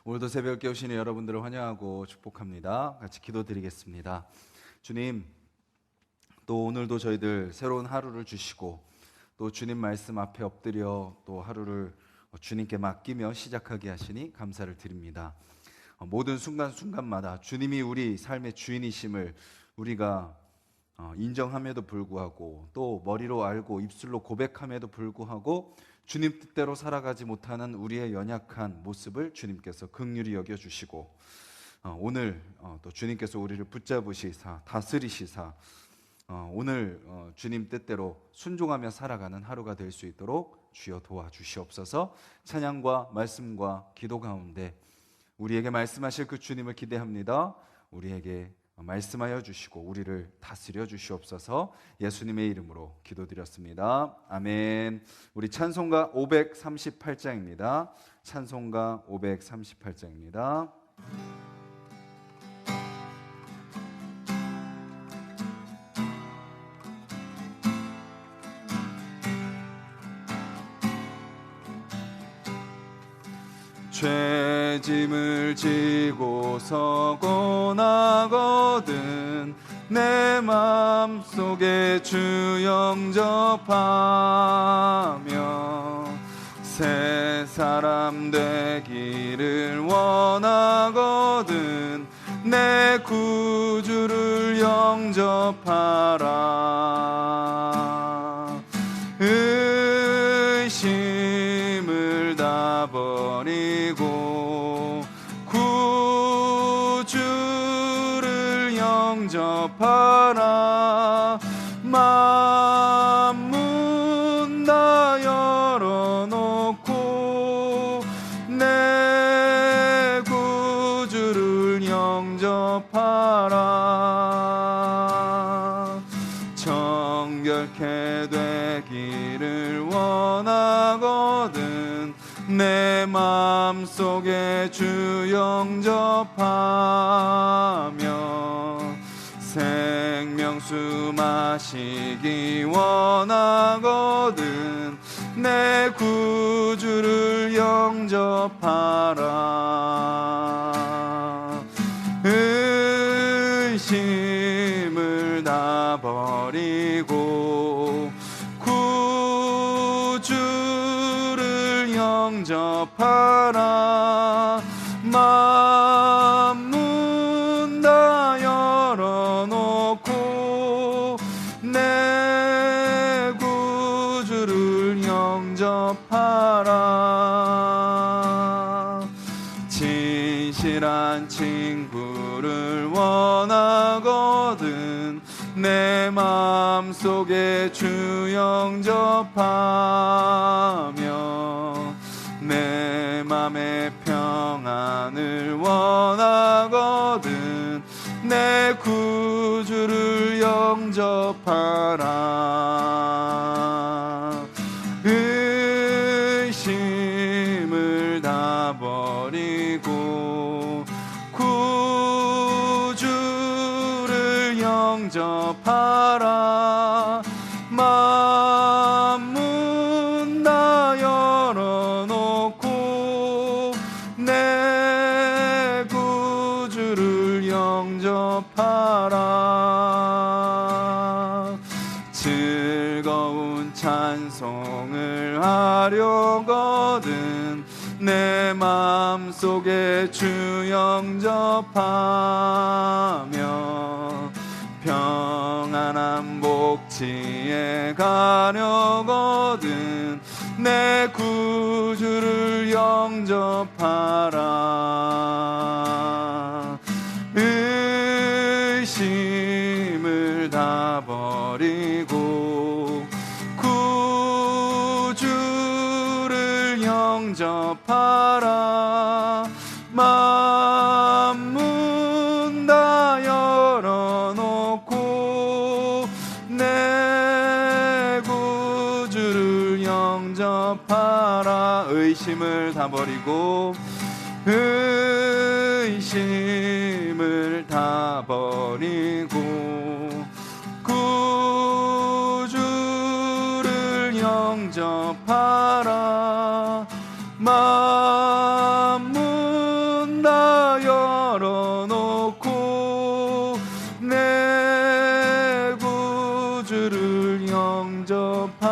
오늘도 새벽 깨우시는 여러분들을 환영하고 축복합니다. 같이 기도드리겠습니다. 주님, 또 오늘도 저희들 새로운 하루를 주시고 또 주님 말씀 앞에 엎드려 또 하루를 주님께 맡기며 시작하게 하시니 감사를 드립니다. 모든 순간순간마다 주님이 우리 삶의 주인이심을 우리가 인정함에도 불구하고 또 머리로 알고 입술로 고백함에도 불구하고 주님 뜻대로 살아가지 못하는 우리의 연약한 모습을 주님께서 긍휼히 여겨주시고 오늘 또 주님께서 우리를 붙잡으시사 다스리시사 오늘 주님 뜻대로 순종하며 살아가는 하루가 될 수 있도록 주여 도와주시옵소서. 찬양과 말씀과 기도 가운데 우리에게 말씀하실 그 주님을 기대합니다. 우리에게 말씀하여 주시고 우리를 다스려 주시옵소서. 예수님의 이름으로 기도드렸습니다. 아멘. 우리 찬송가 538장입니다. 찬송가 538장입니다. 죄짐을 지고 서고 나거든 내 맘속에 주 영접하며 새 사람 되기를 원하거든 내 구주를 영접하라. 의심을 다 버리고 구주를 영접하라. 만문 다 열어놓고 내 구주를 영접하라. 정결케 되기를 원하거든 내 마음속에 주 영접하며 생명수 마시기 원하거든 내 구주를 영접하라. 의심을 다 버리고 구주를 영접하라. 만문 다 열어놓고 내 구주를 영접하라. 진실한 친구를 원하거든 내 마음속에 주 영접하며 내 맘의 평안을 원하거든 내 구주를 영접하라. 의심을 다 버리고 구주를 영접하라. 만문 다 열어놓고 내 구주를 영접하라. 즐거운 찬송을 하려거든 내 마음속에 주 영접하며 평안한 복지에 가려거든 내 구주를 영접하라. 의심을 다 버리고 구주를 영접하라. 만문 다 열어놓고 내 구주를 영접하라. 의심을 다 버리고 의심을 다 버리고 구주를 영접하라. 만문 주를 영접하라.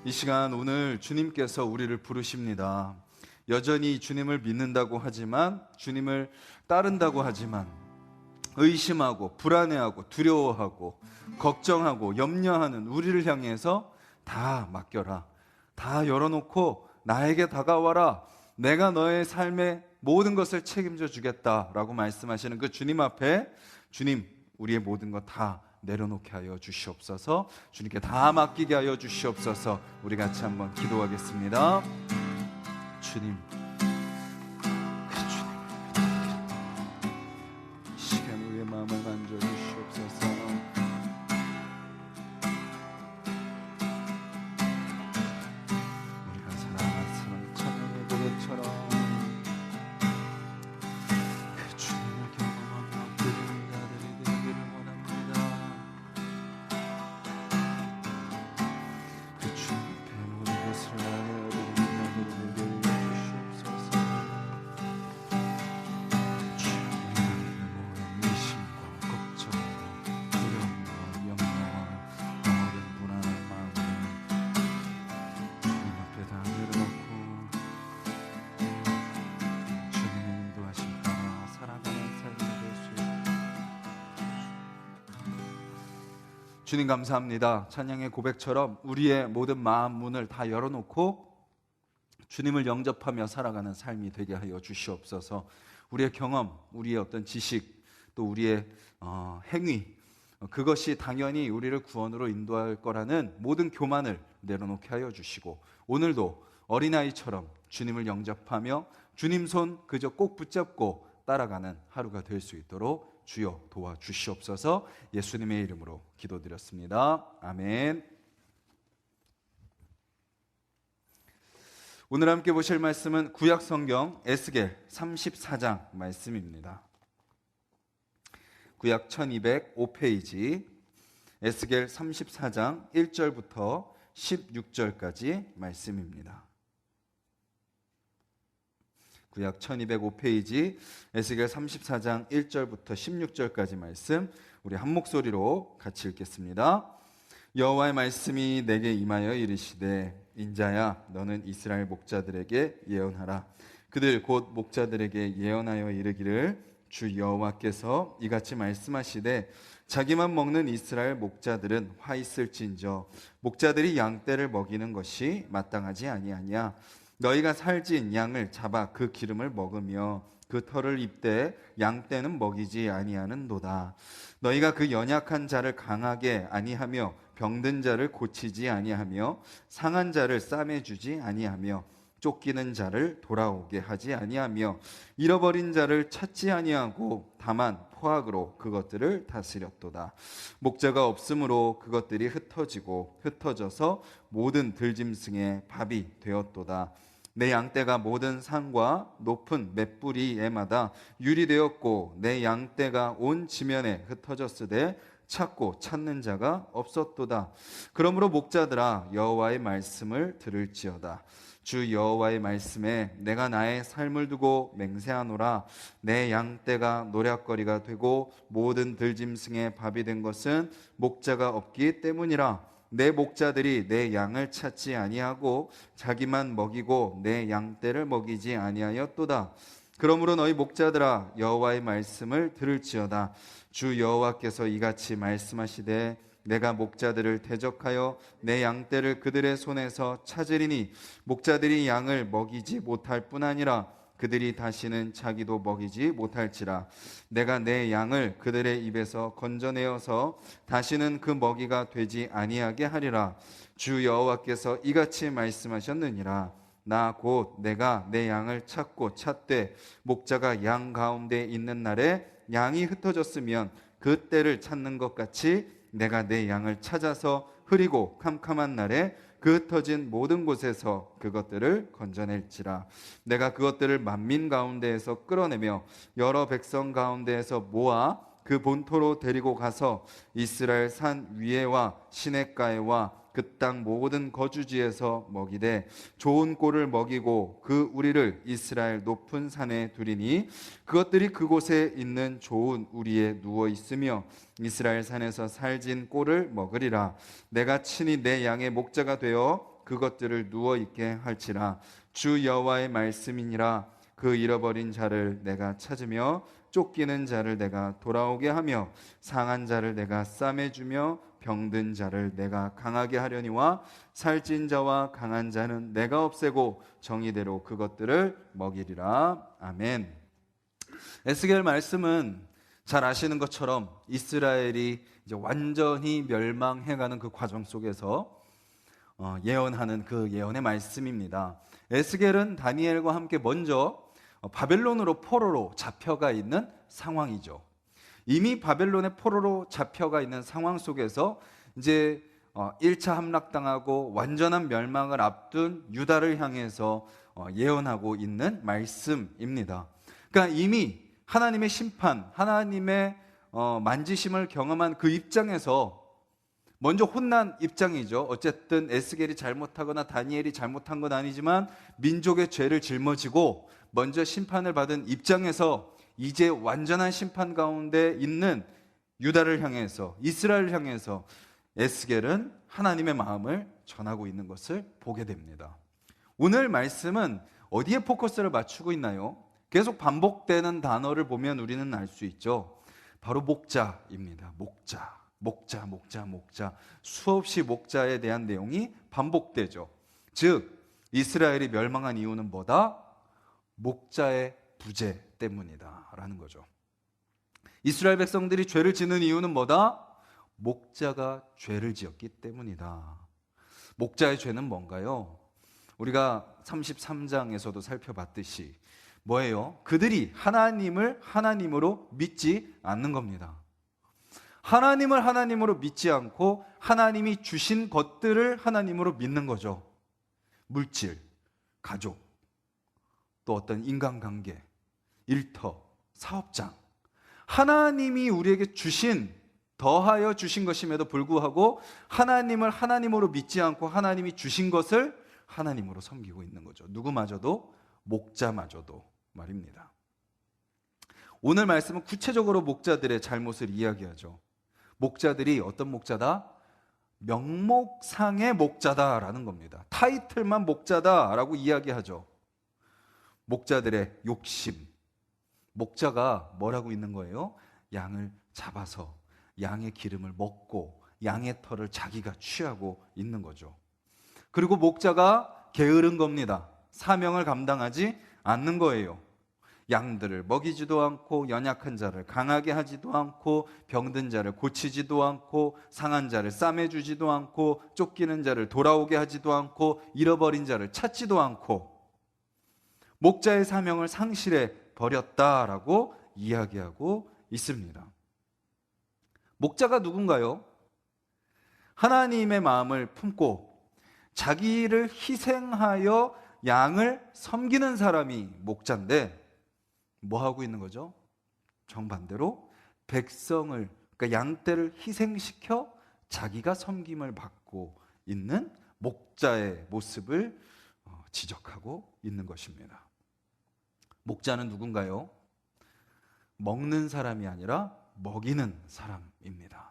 이 시간 오늘 주님께서 우리를 부르십니다. 여전히 주님을 믿는다고 하지만, 주님을 따른다고 하지만 의심하고 불안해하고 두려워하고 걱정하고 염려하는 우리를 향해서 다 맡겨라, 다 열어놓고 나에게 다가와라, 내가 너의 삶의 모든 것을 책임져 주겠다라고 말씀하시는 그 주님 앞에, 주님, 우리의 모든 것 다 내려놓게 하여 주시옵소서. 주님께 다 맡기게 하여 주시옵소서. 우리 같이 한번 기도하겠습니다. 주님, 이 시간 우리의 마음을 만져 주시옵소서. 우리가 사랑하는 찬양의 고백처럼 그 주님을 경험하며 엎드리는 자들이 되기를 원합니다. 그 주님 앞에 모든 것을 나눠드리는 자들이 되기를 주시옵소서. 주님의 모든 의심과 걱정과 두려움과 염려와 모든 불안한 마음을 주님 앞에 다 내려놓고 주님의 인도하심 따라 살아가는 삶이 될 수 있도록 주님 감사합니다. 찬양의 고백처럼 우리의 모든 마음 문을 다 열어놓고 주님을 영접하며 살아가는 삶이 되게 하여 주시옵소서. 우리의 경험, 우리의 어떤 지식, 또 우리의 행위, 그것이 당연히 우리를 구원으로 인도할 거라는 모든 교만을 내려놓게 하여 주시고, 오늘도 어린아이처럼 주님을 영접하며 주님 손 그저 꼭 붙잡고 따라가는 하루가 될 수 있도록 주여 도와주시옵소서. 예수님의 이름으로 기도드렸습니다. 아멘. 오늘 함께 보실 말씀은 구약성경 에스겔 34장 말씀입니다. 구약 1205페이지 에스겔 34장 1절부터 16절까지 말씀입니다. 구약 1205페이지 에스겔 34장 1절부터 16절까지 말씀, 우리 한 목소리로 같이 읽겠습니다. 여호와의 말씀이 내게 임하여 이르시되, 인자야, 너는 이스라엘 목자들에게 예언하라. 그들 곧 목자들에게 예언하여 이르기를, 주 여호와께서 이같이 말씀하시되, 자기만 먹는 이스라엘 목자들은 화 있을진저 목자들이 양떼를 먹이는 것이 마땅하지 아니하냐. 너희가 살진 양을 잡아 그 기름을 먹으며 그 털을 입되 양떼는 먹이지 아니하는도다. 너희가 그 연약한 자를 강하게 아니하며 병든 자를 고치지 아니하며 상한 자를 싸매주지 아니하며 쫓기는 자를 돌아오게 하지 아니하며 잃어버린 자를 찾지 아니하고 다만 포악으로 그것들을 다스렸도다. 목자가 없으므로 그것들이 흩어지고 흩어져서 모든 들짐승의 밥이 되었도다. 내 양떼가 모든 산과 높은 맷뿌리에마다 유리되었고 내 양떼가 온 지면에 흩어졌으되 찾고 찾는 자가 없었도다. 그러므로 목자들아, 여호와의 말씀을 들을지어다. 주 여호와의 말씀에 내가 나의 삶을 두고 맹세하노라. 내 양떼가 노략거리가 되고 모든 들짐승의 밥이 된 것은 목자가 없기 때문이라. 내 목자들이 내 양을 찾지 아니하고 자기만 먹이고 내 양떼를 먹이지 아니하였도다. 그러므로 너희 목자들아, 여호와의 말씀을 들을지어다. 주 여호와께서 이같이 말씀하시되, 내가 목자들을 대적하여 내 양떼를 그들의 손에서 찾으리니 목자들이 양을 먹이지 못할 뿐 아니라 그들이 다시는 자기도 먹이지 못할지라. 내가 내 양을 그들의 입에서 건져내어서 다시는 그 먹이가 되지 아니하게 하리라. 주 여호와께서 이같이 말씀하셨느니라. 나 곧 내가 내 양을 찾고 찾되 목자가 양 가운데 있는 날에 양이 흩어졌으면 그 때를 찾는 것 같이 내가 내 양을 찾아서 흐리고 캄캄한 날에 그 흩어진 모든 곳에서 그것들을 건져낼지라. 내가 그것들을 만민 가운데에서 끌어내며 여러 백성 가운데에서 모아 그 본토로 데리고 가서 이스라엘 산 위에와 시냇가에와 그 그 땅 모든 거주지에서 먹이되 좋은 꼴을 먹이고 그 우리를 이스라엘 높은 산에 두리니 그것들이 그곳에 있는 좋은 우리에 누워 있으며 이스라엘 산에서 살진 꼴을 먹으리라. 내가 친히 내 양의 목자가 되어 그것들을 누워 있게 할지라. 주 여호와의 말씀이니라. 그 잃어버린 자를 내가 찾으며 쫓기는 자를 내가 돌아오게 하며 상한 자를 내가 싸매주며 병든 자를 내가 강하게 하려니와 살찐 자와 강한 자는 내가 없애고 정의대로 그것들을 먹이리라. 아멘. 에스겔 말씀은 잘 아시는 것처럼 이스라엘이 이제 완전히 멸망해가는 그 과정 속에서 예언하는 그 예언의 말씀입니다. 에스겔은 다니엘과 함께 먼저 바벨론으로 포로로 잡혀가 있는 상황이죠. 이미 바벨론의 포로로 잡혀가 있는 상황 속에서 이제 1차 함락당하고 완전한 멸망을 앞둔 유다를 향해서 예언하고 있는 말씀입니다. 그러니까 이미 하나님의 심판, 하나님의 만지심을 경험한 그 입장에서 먼저 혼난 입장이죠. 어쨌든 에스겔이 잘못하거나 다니엘이 잘못한 건 아니지만 민족의 죄를 짊어지고 먼저 심판을 받은 입장에서 이제 완전한 심판 가운데 있는 유다를 향해서, 이스라엘을 향해서 에스겔은 하나님의 마음을 전하고 있는 것을 보게 됩니다. 오늘 말씀은 어디에 포커스를 맞추고 있나요? 계속 반복되는 단어를 보면 우리는 알 수 있죠. 바로 목자입니다. 목자. 수없이 목자에 대한 내용이 반복되죠. 즉 이스라엘이 멸망한 이유는 뭐다? 목자의 부재 때문이다 라는 거죠. 이스라엘 백성들이 죄를 짓는 이유는 뭐다? 목자가 죄를 지었기 때문이다. 목자의 죄는 뭔가요? 우리가 33장에서도 살펴봤듯이 뭐예요? 그들이 하나님을 하나님으로 믿지 않는 겁니다. 하나님을 하나님으로 믿지 않고 하나님이 주신 것들을 하나님으로 믿는 거죠. 물질, 가족, 또 어떤 인간관계, 일터, 사업장. 하나님이 우리에게 더하여 주신 것임에도 불구하고 하나님을 하나님으로 믿지 않고 하나님이 주신 것을 하나님으로 섬기고 있는 거죠. 누구마저도, 목자마저도 말입니다. 오늘 말씀은 구체적으로 목자들의 잘못을 이야기하죠. 목자들이 어떤 목자다? 명목상의 목자다라는 겁니다. 타이틀만 목자다라고 이야기하죠. 목자들의 욕심. 목자가 뭐라고 있는 거예요? 양을 잡아서 양의 기름을 먹고 양의 털을 자기가 취하고 있는 거죠. 그리고 목자가 게으른 겁니다. 사명을 감당하지 않는 거예요. 양들을 먹이지도 않고 연약한 자를 강하게 하지도 않고 병든 자를 고치지도 않고 상한 자를 싸매주지도 않고 쫓기는 자를 돌아오게 하지도 않고 잃어버린 자를 찾지도 않고 목자의 사명을 상실해 버렸다라고 이야기하고 있습니다. 목자가 누군가요? 하나님의 마음을 품고 자기를 희생하여 양을 섬기는 사람이 목자인데 뭐 하고 있는 거죠? 정반대로 백성을, 그러니까 양떼를 희생시켜 자기가 섬김을 받고 있는 목자의 모습을 지적하고 있는 것입니다. 목자는 누군가요? 먹는 사람이 아니라 먹이는 사람입니다.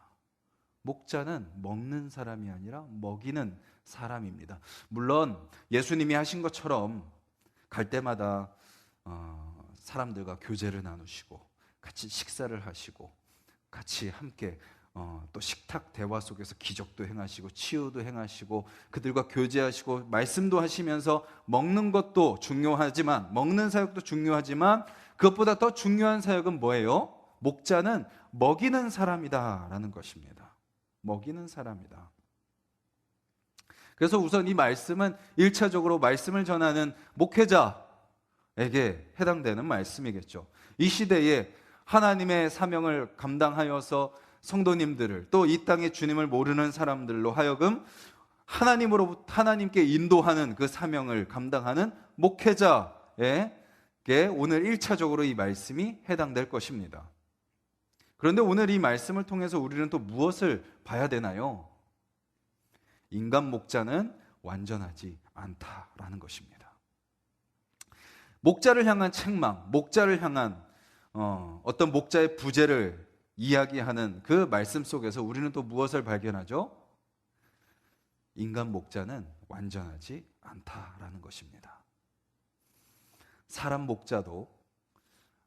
목자는 먹는 사람이 아니라 먹이는 사람입니다. 물론 예수님이 하신 것처럼 갈 때마다 사람들과 교제를 나누시고 같이 식사를 하시고 같이 함께 또 식탁 대화 속에서 기적도 행하시고 치유도 행하시고 그들과 교제하시고 말씀도 하시면서 먹는 것도 중요하지만 먹는 사역도 중요하지만 그것보다 더 중요한 사역은 뭐예요? 목자는 먹이는 사람이다라는 것입니다. 먹이는 사람이다. 그래서 우선 이 말씀은 1차적으로 말씀을 전하는 목회자에게 해당되는 말씀이겠죠. 이 시대에 하나님의 사명을 감당하여서 성도님들을 또 이 땅의 주님을 모르는 사람들로 하여금 하나님께 인도하는 그 사명을 감당하는 목회자에게 오늘 1차적으로 이 말씀이 해당될 것입니다. 그런데 오늘 이 말씀을 통해서 우리는 또 무엇을 봐야 되나요? 인간 목자는 완전하지 않다라는 것입니다. 목자를 향한 책망, 목자를 향한 어떤 목자의 부재를 이야기하는 그 말씀 속에서 우리는 또 무엇을 발견하죠? 인간 목자는 완전하지 않다라는 것입니다. 사람 목자도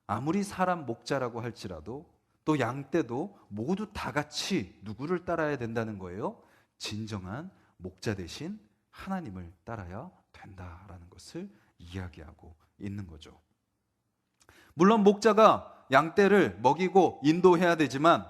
아무리 사람 목자라고 할지라도 또 양떼도 모두 다 같이 누구를 따라야 된다는 거예요? 진정한 목자 대신 하나님을 따라야 된다라는 것을 이야기하고 있는 거죠. 물론 목자가 양떼를 먹이고 인도해야 되지만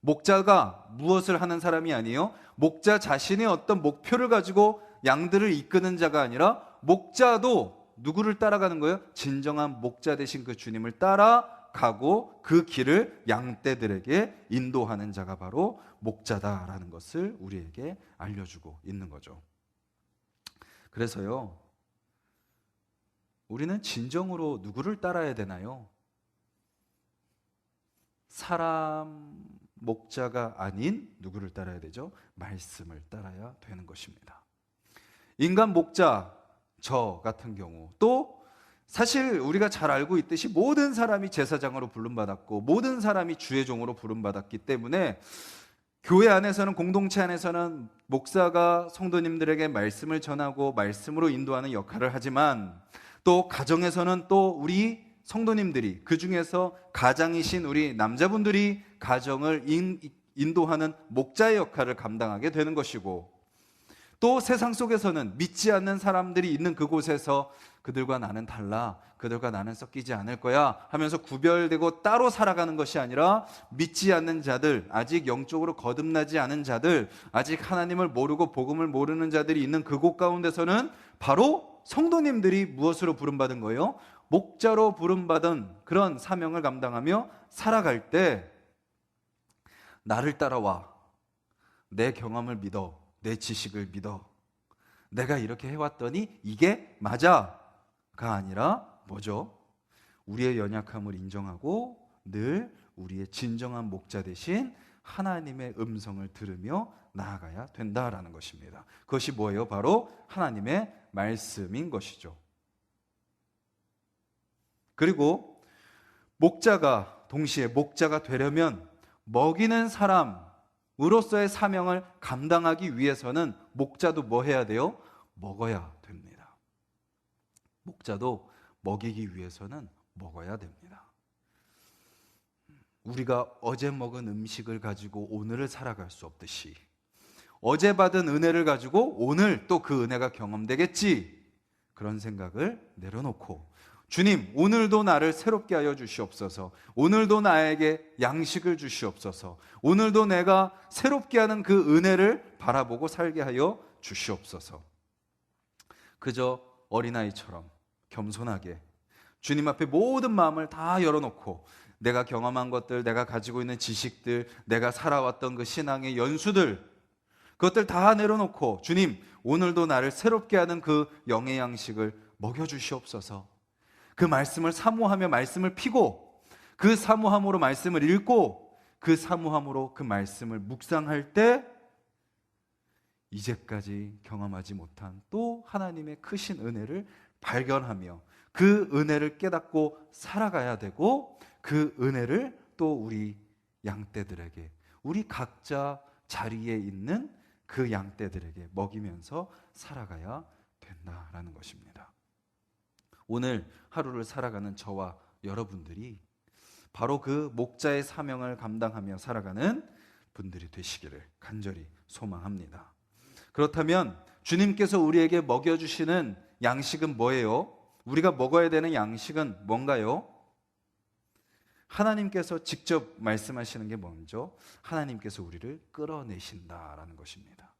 목자가 무엇을 하는 사람이 아니에요. 목자 자신의 어떤 목표를 가지고 양들을 이끄는 자가 아니라 목자도 누구를 따라가는 거예요? 진정한 목자 되신 그 주님을 따라가고 그 길을 양떼들에게 인도하는 자가 바로 목자다라는 것을 우리에게 알려주고 있는 거죠. 그래서요, 우리는 진정으로 누구를 따라야 되나요? 사람 목자가 아닌 누구를 따라야 되죠? 말씀을 따라야 되는 것입니다. 인간 목자, 저 같은 경우, 또 사실 우리가 잘 알고 있듯이 모든 사람이 제사장으로 부름받았고 모든 사람이 주의 종으로 부름받았기 때문에 교회 안에서는, 공동체 안에서는 목사가 성도님들에게 말씀을 전하고 말씀으로 인도하는 역할을 하지만 또 가정에서는 또 우리 성도님들이, 그 중에서 가장이신 우리 남자분들이 가정을 인도하는 목자의 역할을 감당하게 되는 것이고, 또 세상 속에서는 믿지 않는 사람들이 있는 그곳에서 그들과 나는 달라, 그들과 나는 섞이지 않을 거야 하면서 구별되고 따로 살아가는 것이 아니라 믿지 않는 자들, 아직 영적으로 거듭나지 않은 자들, 아직 하나님을 모르고 복음을 모르는 자들이 있는 그곳 가운데서는 바로 성도님들이 무엇으로 부름받은 거예요? 목자로 부름받은 그런 사명을 감당하며 살아갈 때 나를 따라와, 내 경험을 믿어, 내 지식을 믿어, 내가 이렇게 해왔더니 이게 맞아가 아니라 뭐죠? 우리의 연약함을 인정하고 늘 우리의 진정한 목자 대신 하나님의 음성을 들으며 나아가야 된다라는 것입니다. 그것이 뭐예요? 바로 하나님의 말씀인 것이죠. 그리고 목자가, 동시에 목자가 되려면 먹이는 사람으로서의 사명을 감당하기 위해서는 목자도 뭐 해야 돼요? 먹어야 됩니다. 목자도 먹이기 위해서는 먹어야 됩니다. 우리가 어제 먹은 음식을 가지고 오늘을 살아갈 수 없듯이 어제 받은 은혜를 가지고 오늘 또 그 은혜가 경험되겠지, 그런 생각을 내려놓고 주님, 오늘도 나를 새롭게 하여 주시옵소서, 오늘도 나에게 양식을 주시옵소서, 오늘도 내가 새롭게 하는 그 은혜를 바라보고 살게 하여 주시옵소서. 그저 어린아이처럼 겸손하게 주님 앞에 모든 마음을 다 열어놓고 내가 경험한 것들, 내가 가지고 있는 지식들, 내가 살아왔던 그 신앙의 연수들, 그것들 다 내려놓고 주님, 오늘도 나를 새롭게 하는 그 영의 양식을 먹여주시옵소서. 그 말씀을 사모하며 말씀을 피고, 그 사모함으로 말씀을 읽고, 그 사모함으로 그 말씀을 묵상할 때 이제까지 경험하지 못한 또 하나님의 크신 은혜를 발견하며 그 은혜를 깨닫고 살아가야 되고, 그 은혜를 또 우리 양떼들에게, 우리 각자 자리에 있는 그 양떼들에게 먹이면서 살아가야 된다라는 것입니다. 오늘 하루를 살아가는 저와 여러분들이 바로 그 목자의 사명을 감당하며 살아가는 분들이 되시기를 간절히 소망합니다. 그렇다면 주님께서 우리에게 먹여주시는 양식은 뭐예요? 우리가 먹어야 되는 양식은 뭔가요? 하나님께서 직접 말씀하시는 게 먼저 하나님께서 우리를 끌어내신다라는 것입니다.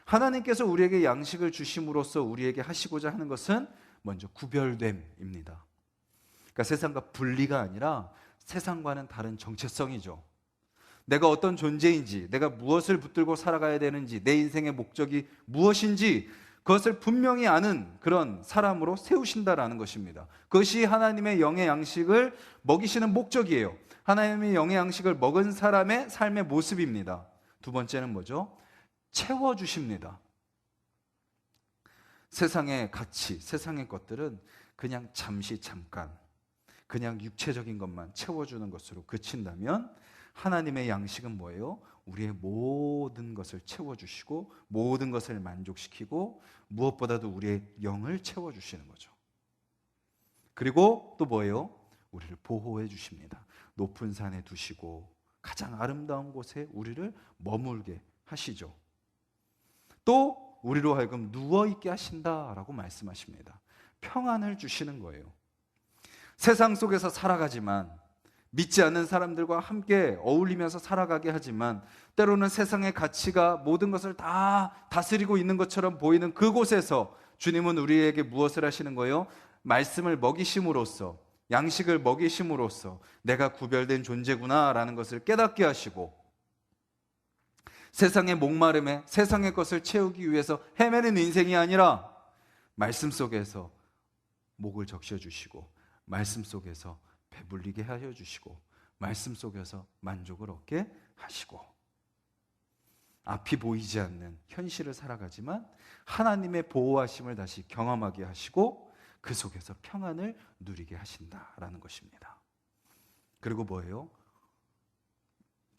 하나님께서 우리에게 양식을 주심으로써 우리에게 하시고자 하는 것은 먼저 구별됨입니다. 그러니까 세상과 분리가 아니라 세상과는 다른 정체성이죠. 내가 어떤 존재인지, 내가 무엇을 붙들고 살아가야 되는지, 내 인생의 목적이 무엇인지 그것을 분명히 아는 그런 사람으로 세우신다라는 것입니다. 그것이 하나님의 영의 양식을 먹이시는 목적이에요. 하나님의 영의 양식을 먹은 사람의 삶의 모습입니다. 두 번째는 뭐죠? 채워주십니다. 세상의 가치, 세상의 것들은 그냥 잠시 잠깐 그냥 육체적인 것만 채워주는 것으로 그친다면 하나님의 양식은 뭐예요? 우리의 모든 것을 채워주시고 모든 것을 만족시키고 무엇보다도 우리의 영을 채워주시는 거죠. 그리고 또 뭐예요? 우리를 보호해 주십니다. 높은 산에 두시고 가장 아름다운 곳에 우리를 머물게 하시죠. 또 우리로 하여금 누워있게 하신다라고 말씀하십니다. 평안을 주시는 거예요. 세상 속에서 살아가지만 믿지 않는 사람들과 함께 어울리면서 살아가게 하지만 때로는 세상의 가치가 모든 것을 다 다스리고 있는 것처럼 보이는 그곳에서 주님은 우리에게 무엇을 하시는 거예요? 말씀을 먹이심으로써, 양식을 먹이심으로써 내가 구별된 존재구나라는 것을 깨닫게 하시고 세상의 목마름에 세상의 것을 채우기 위해서 헤매는 인생이 아니라 말씀 속에서 목을 적셔주시고 말씀 속에서 배불리게 하여 주시고 말씀 속에서 만족을 얻게 하시고 앞이 보이지 않는 현실을 살아가지만 하나님의 보호하심을 다시 경험하게 하시고 그 속에서 평안을 누리게 하신다라는 것입니다. 그리고 뭐예요?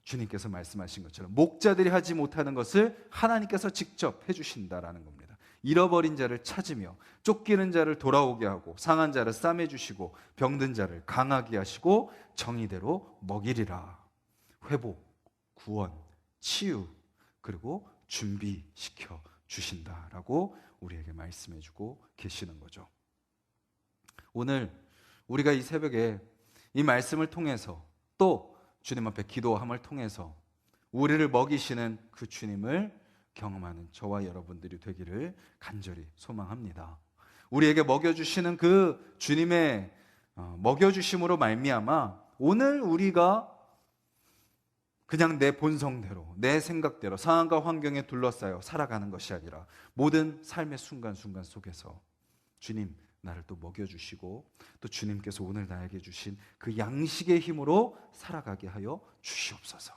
주님께서 말씀하신 것처럼 목자들이 하지 못하는 것을 하나님께서 직접 해주신다라는 겁니다. 잃어버린 자를 찾으며 쫓기는 자를 돌아오게 하고 상한 자를 싸매주시고 병든 자를 강하게 하시고 정의대로 먹이리라. 회복, 구원, 치유 그리고 준비시켜 주신다라고 우리에게 말씀해주고 계시는 거죠. 오늘 우리가 이 새벽에 이 말씀을 통해서 또 주님 앞에 기도함을 통해서 우리를 먹이시는 그 주님을 경험하는 저와 여러분들이 되기를 간절히 소망합니다. 우리에게 먹여주시는 그 주님의 먹여주심으로 말미암아 오늘 우리가 그냥 내 본성대로 내 생각대로 상황과 환경에 둘러싸여 살아가는 것이 아니라 모든 삶의 순간순간 속에서 주님 나를 또 먹여주시고 또 주님께서 오늘 나에게 주신 그 양식의 힘으로 살아가게 하여 주시옵소서.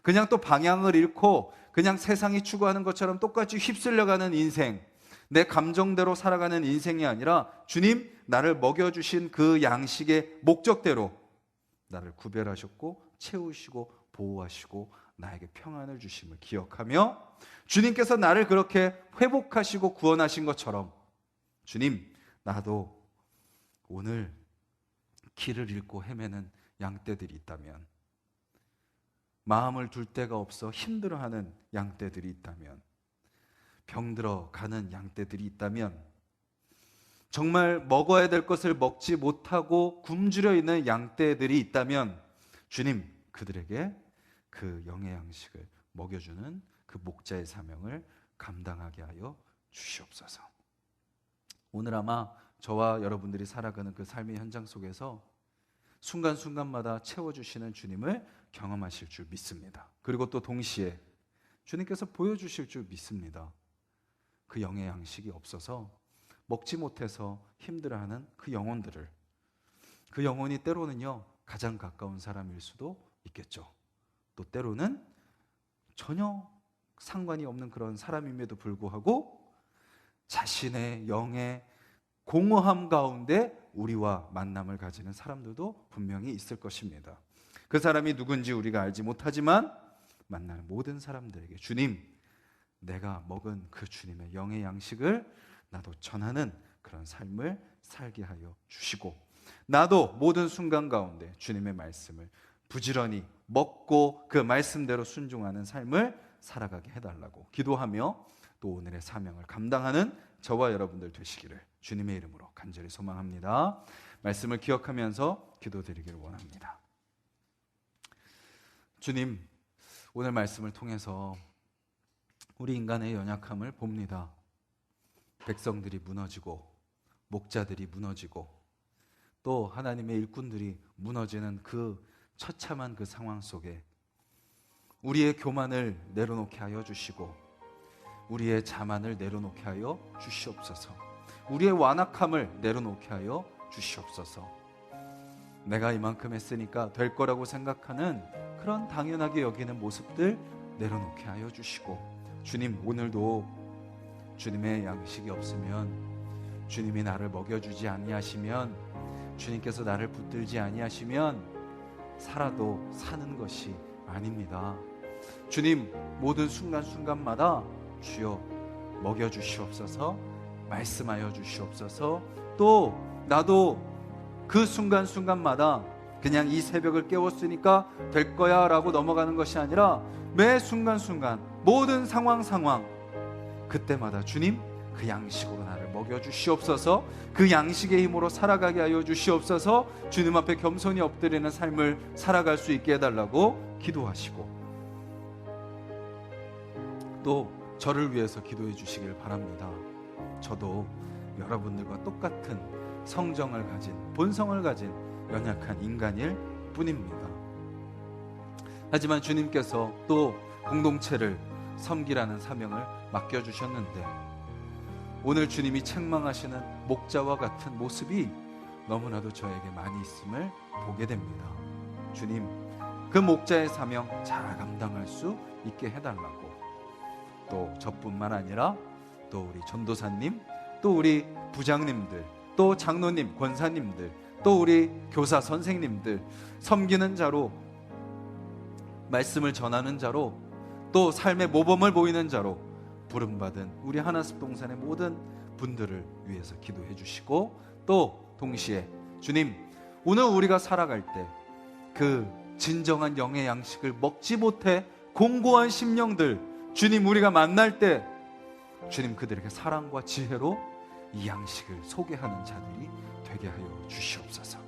그냥 또 방향을 잃고 그냥 세상이 추구하는 것처럼 똑같이 휩쓸려가는 인생, 내 감정대로 살아가는 인생이 아니라 주님 나를 먹여주신 그 양식의 목적대로 나를 구별하셨고 채우시고 보호하시고 나에게 평안을 주심을 기억하며 주님께서 나를 그렇게 회복하시고 구원하신 것처럼 주님 나도 오늘 길을 잃고 헤매는 양떼들이 있다면 마음을 둘 데가 없어 힘들어하는 양떼들이 있다면 병들어 가는 양떼들이 있다면 정말 먹어야 될 것을 먹지 못하고 굶주려 있는 양떼들이 있다면 주님 그들에게 그 영의 양식을 먹여주는 그 목자의 사명을 감당하게 하여 주시옵소서. 오늘 아마 저와 여러분들이 살아가는 그 삶의 현장 속에서 순간순간마다 채워주시는 주님을 경험하실 줄 믿습니다. 그리고 또 동시에 주님께서 보여주실 줄 믿습니다. 그 영의 양식이 없어서 먹지 못해서 힘들어하는 그 영혼들을, 그 영혼이 때로는요 가장 가까운 사람일 수도 있겠죠. 또 때로는 전혀 상관이 없는 그런 사람임에도 불구하고 자신의 영의 공허함 가운데 우리와 만남을 가지는 사람들도 분명히 있을 것입니다. 그 사람이 누군지 우리가 알지 못하지만 만나는 모든 사람들에게 주님, 내가 먹은 그 주님의 영의 양식을 나도 전하는 그런 삶을 살게 하여 주시고 나도 모든 순간 가운데 주님의 말씀을 부지런히 먹고 그 말씀대로 순종하는 삶을 살아가게 해달라고 기도하며 또 오늘의 사명을 감당하는 저와 여러분들 되시기를 주님의 이름으로 간절히 소망합니다. 말씀을 기억하면서 기도드리기를 원합니다. 주님, 오늘 말씀을 통해서 우리 인간의 연약함을 봅니다. 백성들이 무너지고 목자들이 무너지고 또 하나님의 일꾼들이 무너지는 그 처참한 그 상황 속에 우리의 교만을 내려놓게 하여 주시고 우리의 자만을 내려놓게 하여 주시옵소서. 우리의 완악함을 내려놓게 하여 주시옵소서. 내가 이만큼 했으니까 될 거라고 생각하는 그런 당연하게 여기는 모습들 내려놓게 하여 주시고 주님, 오늘도 주님의 양식이 없으면, 주님이 나를 먹여주지 아니하시면, 주님께서 나를 붙들지 아니하시면 살아도 사는 것이 아닙니다. 주님, 모든 순간순간마다 주여 먹여주시옵소서, 말씀하여 주시옵소서. 또 나도 그 순간순간마다 그냥 이 새벽을 깨웠으니까 될 거야 라고 넘어가는 것이 아니라 매 순간순간 모든 상황 그때마다 주님, 그 양식으로 나를 먹여주시옵소서, 그 양식의 힘으로 살아가게 하여 주시옵소서. 주님 앞에 겸손히 엎드리는 삶을 살아갈 수 있게 해달라고 기도하시고, 또 저를 위해서 기도해 주시길 바랍니다. 저도 여러분들과 똑같은 성정을 가진, 본성을 가진 연약한 인간일 뿐입니다. 하지만 주님께서 또 공동체를 섬기라는 사명을 맡겨주셨는데, 오늘 주님이 책망하시는 목자와 같은 모습이 너무나도 저에게 많이 있음을 보게 됩니다. 주님, 그 목자의 사명 잘 감당할 수 있게 해달라고, 또 저뿐만 아니라 또 우리 전도사님, 또 우리 부장님들, 또 장로님, 권사님들, 또 우리 교사 선생님들, 섬기는 자로, 말씀을 전하는 자로, 또 삶의 모범을 보이는 자로 부름받은 우리 하나습 동산의 모든 분들을 위해서 기도해 주시고, 또 동시에 주님, 오늘 우리가 살아갈 때 그 진정한 영의 양식을 먹지 못해 공고한 심령들, 주님, 우리가 만날 때 주님, 그들에게 사랑과 지혜로 이 양식을 소개하는 자들이 되게 하여 주시옵소서.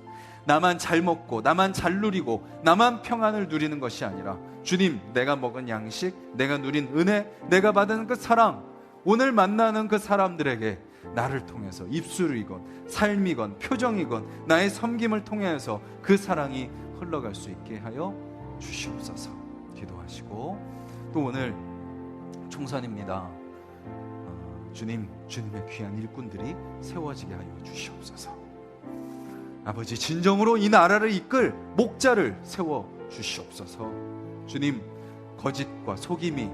나만 잘 먹고 나만 잘 누리고 나만 평안을 누리는 것이 아니라 주님, 내가 먹은 양식, 내가 누린 은혜, 내가 받은 그 사랑, 오늘 만나는 그 사람들에게 나를 통해서 입술이건 삶이건 표정이건 나의 섬김을 통해서 그 사랑이 흘러갈 수 있게 하여 주시옵소서. 기도하시고, 또 오늘 총선입니다. 주님, 주님의 귀한 일꾼들이 세워지게 하여 주시옵소서. 아버지, 진정으로 이 나라를 이끌 목자를 세워 주시옵소서. 주님, 거짓과 속임이,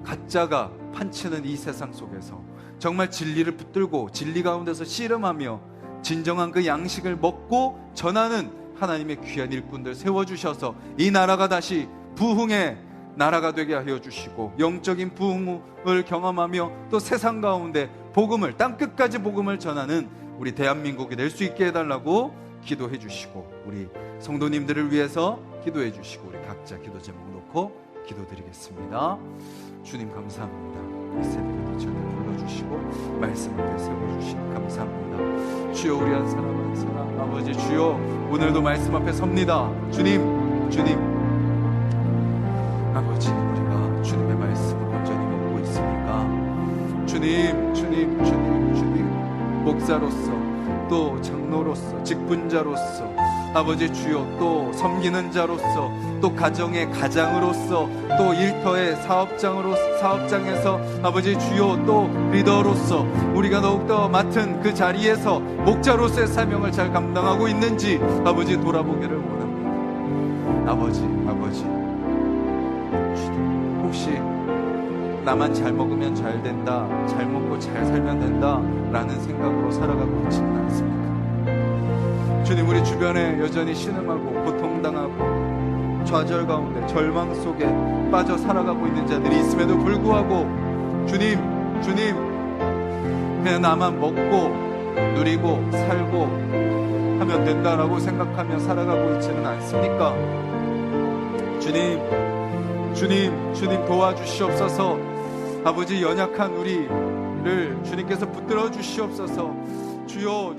가짜가 판치는 이 세상 속에서 정말 진리를 붙들고 진리 가운데서 씨름하며 진정한 그 양식을 먹고 전하는 하나님의 귀한 일꾼들 세워주셔서 이 나라가 다시 부흥의 나라가 되게 하여 주시고, 영적인 부흥을 경험하며 또 세상 가운데 복음을, 땅끝까지 복음을 전하는 우리 대한민국이 될 수 있게 해달라고 기도해 주시고, 우리 성도님들을 위해서 기도해 주시고, 우리 각자 기도 제목 놓고 기도드리겠습니다. 주님, 감사합니다. 이 새벽에도 저를 불러주시고 말씀 앞에 세워주시니 감사합니다. 주여, 우리 한 사람 한 사람, 아버지 주여, 오늘도 말씀 앞에 섭니다. 주님, 아버지, 우리가 주님의 말씀을 온전히 먹고 있습니까? 주님, 목사로서, 또 장로로서, 직분자로서, 아버지 주여, 또 섬기는 자로서, 또 가정의 가장으로서, 또 일터의 사업장에서 아버지 주여, 또 리더로서 우리가 더욱더 맡은 그 자리에서 목자로서의 사명을 잘 감당하고 있는지 아버지 돌아보기를 원합니다. 아버지, 혹시 나만 잘 먹으면 잘 된다, 잘 먹고 잘 살면 된다 라는 생각으로 살아가고 있지는 않습니까? 주님, 우리 주변에 여전히 신음하고 고통당하고 좌절 가운데 절망 속에 빠져 살아가고 있는 자들이 있음에도 불구하고 주님, 그냥 나만 먹고 누리고 살고 하면 된다라고 생각하며 살아가고 있지는 않습니까? 주님 도와주시옵소서. 아버지, 연약한 우리를 주님께서 붙들어 주시옵소서. 주여,